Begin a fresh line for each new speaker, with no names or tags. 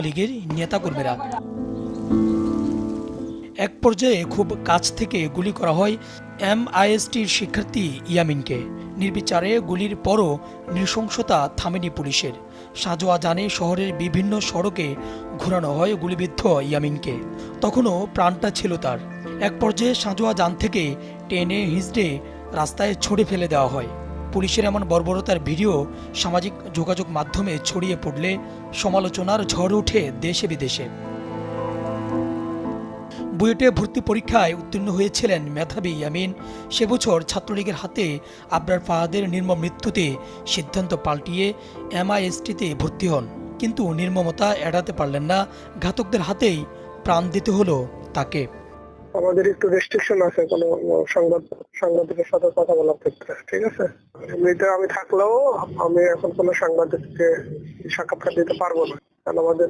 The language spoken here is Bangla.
লীগের নেতাকর্মীরা। এক পর্যায়ে খুব কাছ থেকে গুলি করা হয় এমআইএসটির শিক্ষার্থী ইয়ামিনকে। নির্বিচারে গুলির পরও নৃশংসতা থামেনি পুলিশের। সাজোয়া জানে শহরের বিভিন্ন সড়কে ঘোরানো হয় গুলিবিদ্ধ ইয়ামিনকে। তখনও প্রাণটা ছিল তার। এক পর্যায়ে সাজোয়া জান থেকে টেনে হিঁচড়ে রাস্তায় ছড়ে ফেলে দেওয়া হয়। পুলিশের এমন বর্বরতার ভিডিও সামাজিক যোগাযোগ মাধ্যমে ছড়িয়ে পড়লে সমালোচনার ঝড় ওঠে দেশে বিদেশে। বুয়েটে ভর্তি পরীক্ষায় উত্তীর্ণ হয়েছিলেন মেধাবী ইয়ামিন। সে বছর ছাত্রলীগের হাতে আবরার ফাহাদের নির্মম মৃত্যুতে সিদ্ধান্ত পাল্টিয়ে এমআইএসটিতে ভর্তি হন। কিন্তু নির্মমতা এড়াতে পারলেন না, ঘাতকদের হাতেই প্রাণ দিতে হলো তাকে।
আমাদের একটু রেস্ট্রিকশন আছে কোনো সাংবাদিকের সাথে কথা বলার ক্ষেত্রে, ঠিক আছে? এমনিতে আমি থাকলেও আমি এখন কোনো সাংবাদিককে সাক্ষাৎকার দিতে পারবো না, কারণ আমাদের